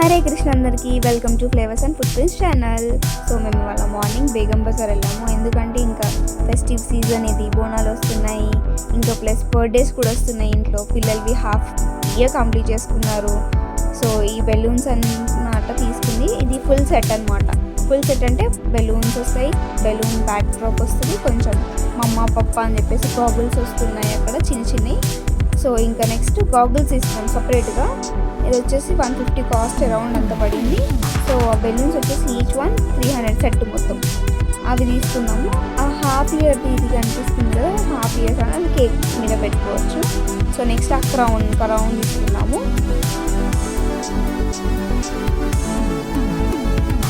హరే కృష్ణ అందరికీ welcome to flavours and food prints channel. So మేము ఇవాళ మార్నింగ్ బేగం బజార్ వెళ్ళాము, ఎందుకంటే ఇంకా ఫెస్టివ్ సీజన్ ఇది, బోనాలు వస్తున్నాయి, ఇంకా ప్లస్ బర్త్డేస్ కూడా వస్తున్నాయి. ఇంట్లో పిల్లలవి హాఫ్ ఇయర్ కంప్లీట్ చేసుకున్నారు. సో ఈ బెలూన్స్ అన్నమాట తీసుకుంది. ఇది ఫుల్ సెట్ అనమాట. ఫుల్ సెట్ అంటే బెలూన్స్ వస్తాయి, బెలూన్ బ్యాక్ డ్రాప్ వస్తుంది, కొంచెం మమ్మ పప్ప అని చెప్పేసి గాగుల్స్ వస్తున్నాయి అక్కడ చిన్న చిన్నవి. సో ఇంకా నెక్స్ట్ గాగుల్స్ ఇస్తాం సపరేట్గా. ఇది వచ్చేసి 150 కాస్ట్ అరౌండ్ అంత పడింది. సో ఆ బెలూన్స్ వచ్చేసి ఈచ్ వన్ 300 సెట్ మొత్తం అవి తీసుకున్నాము. ఆ హాఫ్ ఇయర్ ఇది కనిపిస్తుంది కదా, హాఫ్ ఇయర్స్ అనేది కేక్ మీద పెట్టుకోవచ్చు. సో నెక్స్ట్ ఆ క్రౌన్ తీసుకున్నాము.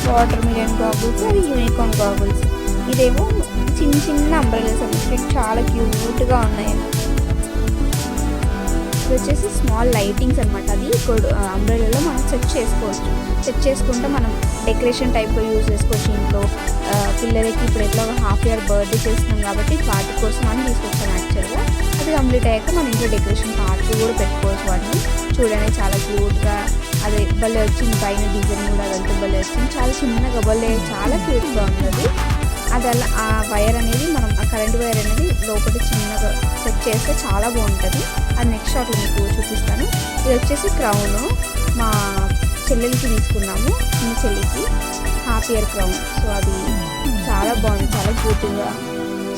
వాటర్ మిలియన్ గాగుల్స్, అది యూనికార్న్ గాగుల్స్. ఇదేమో చిన్న చిన్న అంబ్రెల్లాస్ అన్నమాట, చాలా క్యూట్గా ఉన్నాయి. ఇది వచ్చేసి స్మాల్ లైటింగ్స్ అనమాట. అది అంబ్రెల్లాలో మనం సెట్ చేసుకుంటే మనం డెకరేషన్ టైప్లో యూజ్ చేసుకోవచ్చు ఇంట్లో. పిల్లలకి ఇప్పుడు ఎట్లా హాఫ్ ఇయర్ బర్త్డే చేస్తున్నాం కాబట్టి వాటి కోసం అని తీసుకొచ్చాను యాక్చువల్గా. అది కంప్లీట్ అయ్యాక మన ఇంట్లో డెకరేషన్ పార్ట్ కూడా పెట్టుకోవచ్చు. వాటిని చూడడానికి చాలా క్యూట్గా, అదే భలే వచ్చింది. పైన డిజైన్ కూడా అదంతా భలే వచ్చింది, చాలా చిన్నగా భలే చాలా క్యూట్గా ఉంటుంది. అది అలా ఆ వైర్ అనేది మనం ఆ కరెంట్ వైర్ అనేది లోపల చిన్నగా సెట్ చేస్తే చాలా బాగుంటుంది. అది నెక్స్ట్ షాట్లో మీకు చూపిస్తాను. ఇది వచ్చేసి క్రౌన్ మా చెల్లెలకి తీసుకున్నాము, చిన్న చెల్లికి హాఫ్ ఇయర్ క్రౌన్. సో అది చాలా బాగుంది, చాలా క్యూట్గా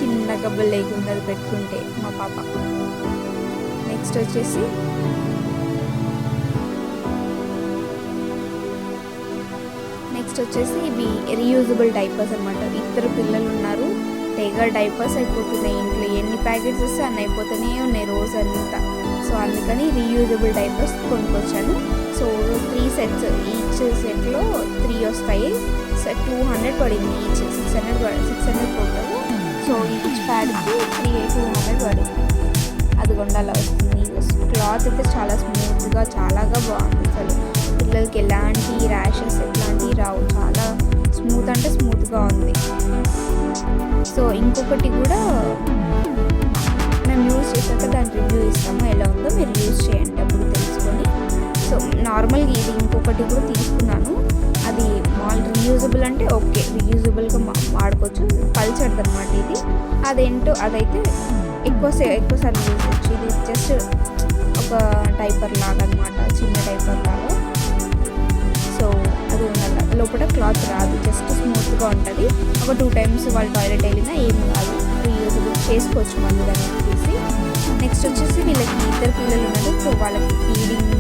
చిన్న గబ్బలు లేకుండా అది పెట్టుకుంటే మా పాప. నెక్స్ట్ వచ్చేసి ఇవి రీయూజబుల్ డైపర్స్ అనమాట. ఇద్దరు పిల్లలు ఉన్నారు, తెగ డైపర్స్ అయిపోతున్నాయి ఇంట్లో. ఎన్ని ప్యాకెట్స్ వస్తే అన్నీ అయిపోతూనే ఉన్నాయి రోజు అంతా. సో అందుకని రీయూజబుల్ డైపర్స్ కొనుక్కొచ్చాను. సో 3 సెట్స్, ఈచ్ సెట్లో 3 వస్తాయి. 200 పడింది ఈచ్, 600 టోటల్. సో ఈచ్ ప్యాడ్కి 200 పడింది. అది కొండలా వస్తుంది. క్లాత్ అయితే చాలా స్మూత్గా చాలాగా బాగుంది. అసలు పిల్లలకి ఎలాంటి ర్యాషెస్ ఎట్లాంటివి రావు, చాలా స్మూత్ అంటే స్మూత్గా ఉంది. సో ఇంకొకటి కూడా మేము యూజ్ చేశాక దాని రివ్యూ ఇస్తాము, ఎలా ఉందో మీరు యూజ్ చేయండి అప్పుడు తెలుసుకొని. సో నార్మల్గా ఇది ఇంకొకటి కూడా తీసుకున్నాను. అది రీయూజబుల్ అంటే ఓకే, రీయూజబుల్గా వాడుకోవచ్చు. పల్చర్ది అనమాట ఇది. అదేంటో అదైతే ఎక్కువసార్లు యూజ్ చేయొచ్చు. ఇది జస్ట్ ఒక డైపర్ లాగా అనమాట, చిన్న డైపర్ లాగా. సో అది ఉండాలి, లోపల క్లాత్ రాదు, జస్ట్ స్మూత్గా ఉంటుంది. ఒక 2 times వాళ్ళు టాయిలెట్ వెళ్ళినా ఏమి కాదు, రీయూజబుల్ చేసుకోవచ్చు మళ్ళీ దాన్ని తీసి. నెక్స్ట్ వచ్చేసి వీళ్ళకి 2 పిల్లలు ఉన్నారు. సో వాళ్ళకి ఫీడింగ్,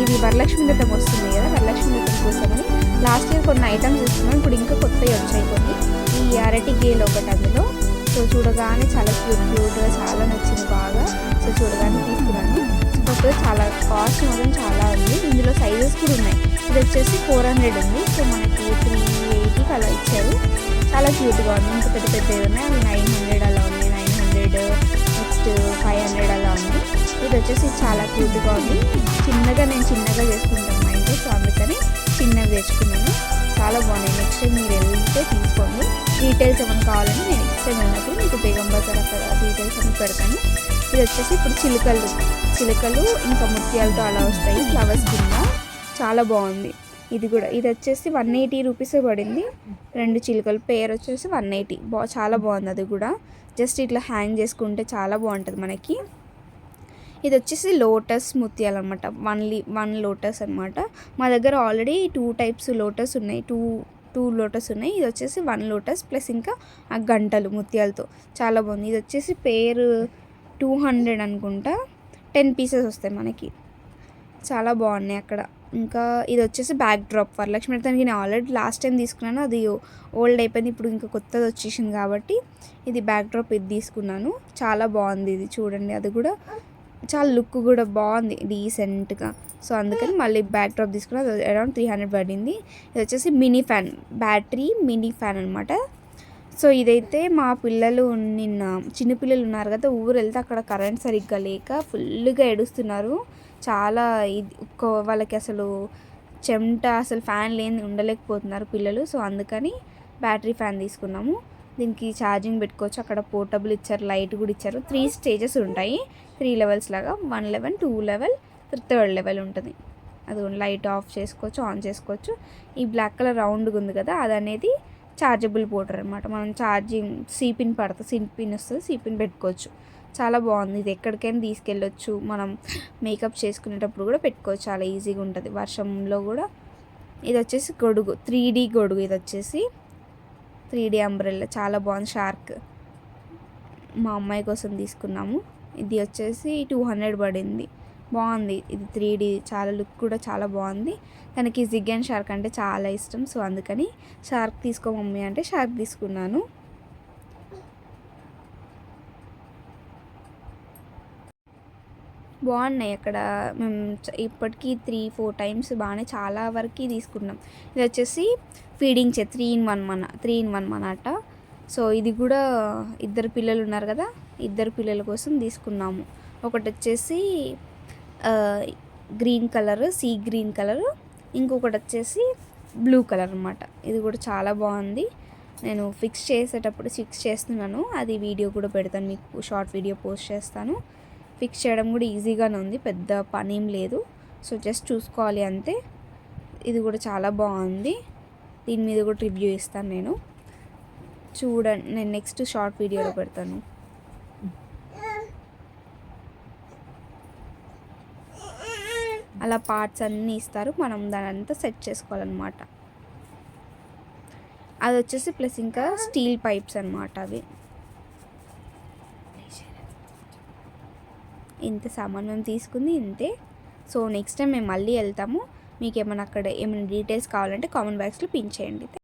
ఇది వరలక్ష్మి వ్రతం వస్తుంది కదా, వరలక్ష్మి వ్రతం కోసమని లాస్ట్ ఇయర్ కొన్ని ఐటమ్స్ ఇస్తున్నాం. ఇప్పుడు ఇంకా కొత్తవి వచ్చాయి కొన్ని. ఈ అరటి గేలు ఒకటి అందులో. సో చూడగానే చాలా క్యూట్గా చాలా నచ్చింది బాగా. సో చూడగానే తీసుకున్నాను. కాకపోతే చాలా కాస్ట్ మాత్రం చాలా ఉంది. ఇందులో సైజెస్ కూడా ఉన్నాయి. ఇది వచ్చేసి 400 ఉంది. సో మనకి 380 అలా ఇచ్చారు. చాలా క్యూట్గా ఉంది. ఇంకా పెద్ద పెద్దవి ఉన్నాయి, అవి 900 అలా ఉన్నాయి. 900, నెక్స్ట్ 500 అలా ఉంది. ఇది వచ్చేసి చాలా క్యూట్గా ఉంది. నేను చిన్నగా చేసుకుంటాను మా ఇంట్లో. సో అందుకని చిన్నగా తెచ్చుకున్నాను. చాలా బాగున్నాయి. నెక్స్ట్ టైం మీరు వెళ్తే తీసుకోండి. డీటెయిల్స్ ఏమైనా కావాలంటే నేను నెక్స్ట్ టైం వెళ్ళినప్పుడు మీకు బేగం బజార్ అక్కడ డీటెయిల్స్ అన్ని పెడతాను. ఇది వచ్చేసి ఇప్పుడు చిలుకలు ఇంకా ముత్యాలతో అలా వస్తాయి ఫ్లవర్స్ కింద, చాలా బాగుంది. ఇది వచ్చేసి 180 రూపీస్ పడింది. 2 చిలుకలు పేరు వచ్చేసి 180. చాలా బాగుంది. అది కూడా జస్ట్ ఇట్లా హ్యాంగ్ చేసుకుంటే చాలా బాగుంటుంది మనకి. ఇది వచ్చేసి లోటస్ ముత్యాలు అనమాట. 1 లోటస్ అనమాట. మా దగ్గర ఆల్రెడీ 2 types లోటస్ ఉన్నాయి, 2 లోటస్ ఉన్నాయి. ఇది వచ్చేసి 1 లోటస్ ప్లస్ ఇంకా ఆ గంటలు ముత్యాలతో చాలా బాగుంది. ఇది వచ్చేసి పేరు 200 అనుకుంటా. 10 pieces వస్తాయి మనకి, చాలా బాగున్నాయి అక్కడ. ఇంకా ఇది వచ్చేసి బ్యాక్ డ్రాప్ వరలక్ష్మి వ్రతానికి నేను ఆల్రెడీ లాస్ట్ టైం తీసుకున్నాను, అది ఓల్డ్ అయిపోయింది. ఇప్పుడు ఇంకా కొత్తది వచ్చేసింది కాబట్టి ఇది బ్యాక్ డ్రాప్ ఇది తీసుకున్నాను. చాలా బాగుంది ఇది చూడండి. అది కూడా చాలా లుక్ కూడా బాగుంది డీసెంట్గా. సో అందుకని మళ్ళీ బ్యాక్ డ్రాప్ తీసుకున్నా. అది అరౌండ్ 300 పడింది. ఇది వచ్చేసి mini fan, battery mini fan అనమాట. సో ఇదైతే మా పిల్లలు చిన్నపిల్లలు ఉన్నారు కదా, ఊరు వెళ్తే అక్కడ కరెంట్ సరిగ్గా లేక ఫుల్గా ఏడుస్తున్నారు. చాలా వాళ్ళకి అసలు చెమట, అసలు ఫ్యాన్ లేని ఉండలేకపోతున్నారు పిల్లలు. సో అందుకని బ్యాటరీ ఫ్యాన్ తీసుకున్నాము. దీనికి ఛార్జింగ్ పెట్టుకోవచ్చు. అక్కడ పోర్టబుల్ ఇచ్చారు, లైట్ కూడా ఇచ్చారు. 3 stages ఉంటాయి, 3 levels లాగా. 1 level, 2 level, 3rd level ఉంటుంది. అది లైట్ ఆఫ్ చేసుకోవచ్చు, ఆన్ చేసుకోవచ్చు. ఈ బ్లాక్ కలర్ రౌండ్గా ఉంది కదా, అది అనేది చార్జబుల్ పోర్టర్ అనమాట. మనం ఛార్జింగ్ సిపిన్ పడుతుంది, సిపిన్ వస్తుంది, సిపిన్ పెట్టుకోవచ్చు. చాలా బాగుంది. ఇది ఎక్కడికైనా తీసుకెళ్ళొచ్చు. మనం మేకప్ చేసుకునేటప్పుడు కూడా పెట్టుకోవచ్చు, చాలా ఈజీగా ఉంటుంది వర్షంలో కూడా. ఇది వచ్చేసి గొడుగు, 3D గొడుగు. ఇది వచ్చేసి 3D అంబ్రెల్లా, చాలా బాగుంది. షార్క్ మా అమ్మాయి కోసం తీసుకున్నాము. ఇది వచ్చేసి 200 పడింది. బాగుంది ఇది 3D, చాలా లుక్ కూడా చాలా బాగుంది. తనకి జిగ్ అండ్ షార్క్ అంటే చాలా ఇష్టం, సో అందుకని షార్క్ తీసుకో మమ్మీ అంటే షార్క్ తీసుకున్నాను. బాగున్నాయి అక్కడ. మేము ఇప్పటికీ 3-4 టైమ్స్ బాగానే చాలా వరకు తీసుకున్నాం. ఇది వచ్చేసి ఫీడింగ్ చే 3 in 1 అన్నమాట. సో ఇది కూడా ఇద్దరు పిల్లలు ఉన్నారు కదా, ఇద్దరు పిల్లల కోసం తీసుకున్నాము. ఒకటి వచ్చేసి green colour, sea green colour, ఇంకొకటి వచ్చేసి బ్లూ కలర్ అనమాట. ఇది కూడా చాలా బాగుంది. నేను ఫిక్స్ చేస్తున్నాను, అది వీడియో కూడా పెడతాను మీకు, షార్ట్ వీడియో పోస్ట్ చేస్తాను. ఫిక్స్ చేయడం కూడా ఈజీగానే ఉంది, పెద్ద పని ఏం లేదు. సో జస్ట్ చూసుకోవాలి అంతే. ఇది కూడా చాలా బాగుంది. దీని మీద కూడా రివ్యూ ఇస్తాను నేను, చూడండి. నేను నెక్స్ట్ షార్ట్ వీడియోలో పెడతాను. అలా పార్ట్స్ అన్నీ ఇస్తారు, మనం దాని అంతా సెట్ చేసుకోవాలన్నమాట. అది వచ్చేసి ప్లస్ ఇంకా స్టీల్ పైప్స్ అన్నమాట. అవి ఇంత సామాన్ మేము తీసుకుంది ఇంతే. సో నెక్స్ట్ టైం మేము మళ్ళీ వెళ్తాము. మీకు ఏమైనా అక్కడ ఏమైనా డీటెయిల్స్ కావాలంటే కామెంట్ బాక్స్లో పిన్ చేయండి.